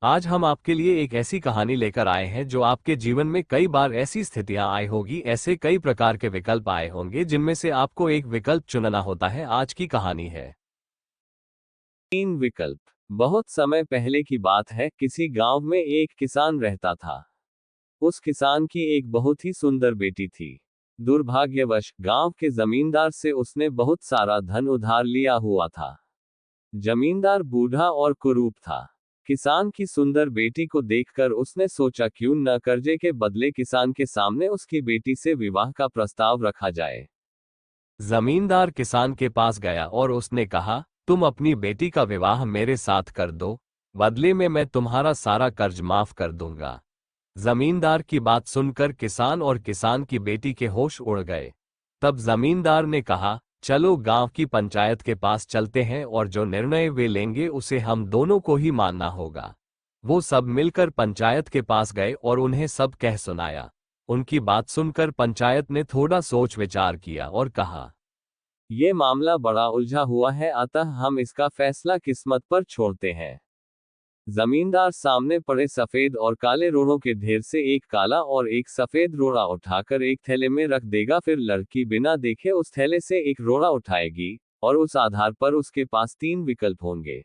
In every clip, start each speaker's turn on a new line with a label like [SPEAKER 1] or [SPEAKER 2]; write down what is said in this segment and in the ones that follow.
[SPEAKER 1] आज हम आपके लिए एक ऐसी कहानी लेकर आए हैं जो आपके जीवन में कई बार ऐसी स्थितियां आई होगी, ऐसे कई प्रकार के विकल्प आए होंगे जिनमें से आपको एक विकल्प चुनना होता है। आज की कहानी है तीन विकल्प। बहुत समय पहले की बात है, किसी गांव में एक किसान रहता था। उस किसान की एक बहुत ही सुंदर बेटी थी। दुर्भाग्यवश गांव के जमींदार से उसने बहुत सारा धन उधार लिया हुआ था। जमींदार बूढ़ा और कुरूप था। किसान की सुंदर बेटी को देखकर उसने सोचा, क्यों न कर्जे के बदले किसान के सामने उसकी बेटी से विवाह का प्रस्ताव रखा जाए। जमींदार किसान के पास गया और उसने कहा, तुम अपनी बेटी का विवाह मेरे साथ कर दो, बदले में मैं तुम्हारा सारा कर्ज माफ कर दूंगा। जमींदार की बात सुनकर किसान और किसान की बेटी के होश उड़ गए। तब जमींदार ने कहा, चलो गांव की पंचायत के पास चलते हैं और जो निर्णय वे लेंगे उसे हम दोनों को ही मानना होगा। वो सब मिलकर पंचायत के पास गए और उन्हें सब कह सुनाया। उनकी बात सुनकर पंचायत ने थोड़ा सोच विचार किया और कहा, ये मामला बड़ा उलझा हुआ है, अतः हम इसका फैसला किस्मत पर छोड़ते हैं। जमींदार सामने पड़े सफेद और काले रोड़ों के ढेर से एक काला और एक सफेद रोड़ा उठाकर एक थैले में रख देगा। फिर लड़की बिना देखे उस थैले से एक रोड़ा उठाएगी और उस आधार पर उसके पास तीन विकल्प होंगे।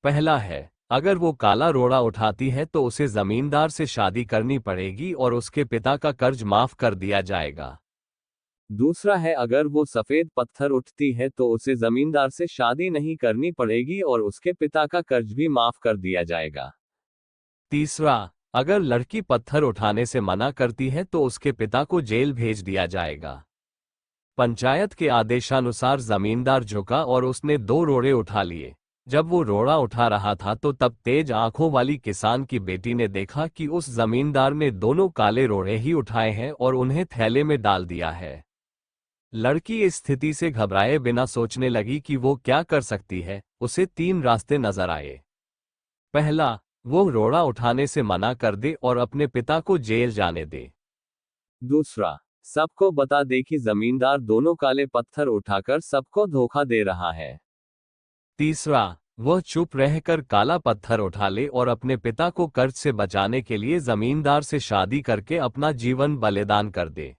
[SPEAKER 1] पहला है, अगर वो काला रोड़ा उठाती है तो उसे जमींदार से शादी करनी पड़ेगी और उसके पिता का कर्ज माफ कर दिया जाएगा। दूसरा है, अगर वो सफेद पत्थर उठती है तो उसे जमींदार से शादी नहीं करनी पड़ेगी और उसके पिता का कर्ज भी माफ कर दिया जाएगा। तीसरा, अगर लड़की पत्थर उठाने से मना करती है तो उसके पिता को जेल भेज दिया जाएगा। पंचायत के आदेशानुसार जमींदार झुका और उसने दो रोड़े उठा लिए। जब वो रोड़ा उठा रहा था तो तब तेज आंखों वाली किसान की बेटी ने देखा कि उस जमींदार ने दोनों काले रोड़े ही उठाए हैं और उन्हें थैले में डाल दिया है। लड़की इस स्थिति से घबराए बिना सोचने लगी कि वो क्या कर सकती है। उसे तीन रास्ते नजर आए। पहला, वो रोड़ा उठाने से मना कर दे और अपने पिता को जेल जाने दे। दूसरा, सबको बता दे कि जमींदार दोनों काले पत्थर उठाकर सबको धोखा दे रहा है। तीसरा, वह चुप रहकर काला पत्थर उठा ले और अपने पिता को कर्ज से बचाने के लिए जमींदार से शादी करके अपना जीवन बलिदान कर दे।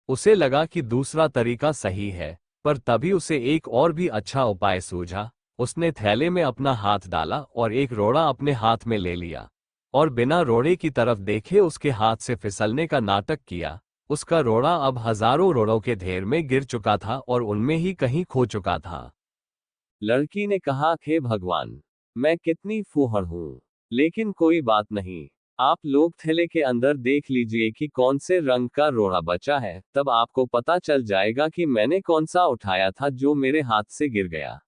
[SPEAKER 1] उसे लगा कि दूसरा तरीका सही है, पर तभी उसे एक और भी अच्छा उपाय सूझा। उसने थैले में अपना हाथ डाला और एक रोड़ा अपने हाथ में ले लिया और बिना रोड़े की तरफ देखे उसके हाथ से फिसलने का नाटक किया। उसका रोड़ा अब हजारों रोड़ों के ढेर में गिर चुका था और उनमें ही कहीं खो चुका था। लड़की ने कहा, हे भगवान, मैं कितनी फूहड़ हूं, लेकिन कोई बात नहीं। आप लोग थैले के अंदर देख लीजिए कि कौन से रंग का रोड़ा बचा है, तब आपको पता चल जाएगा कि मैंने कौन सा उठाया था जो मेरे हाथ से गिर गया।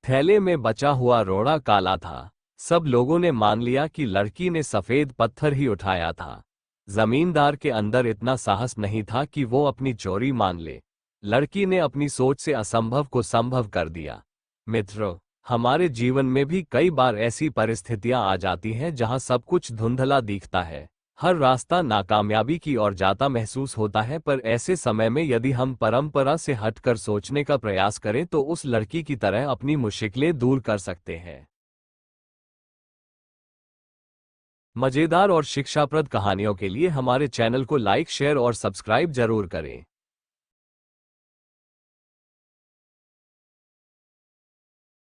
[SPEAKER 1] थैले में बचा हुआ रोड़ा काला था। सब लोगों ने मान लिया कि लड़की ने सफेद पत्थर ही उठाया था। जमींदार के अंदर इतना साहस नहीं था कि वो अपनी चोरी मान ले। लड़की ने अपनी सोच से असंभव को संभव कर दिया। मित्रों, हमारे जीवन में भी कई बार ऐसी परिस्थितियां आ जाती हैं जहां सब कुछ धुंधला दिखता है। हर रास्ता नाकामयाबी की ओर जाता महसूस होता है, पर ऐसे समय में यदि हम परंपरा से हटकर सोचने का प्रयास करें तो उस लड़की की तरह अपनी मुश्किलें दूर कर सकते हैं। मजेदार और शिक्षाप्रद कहानियों के लिए हमारे चैनल को लाइक, शेयर और सब्सक्राइब जरूर करें।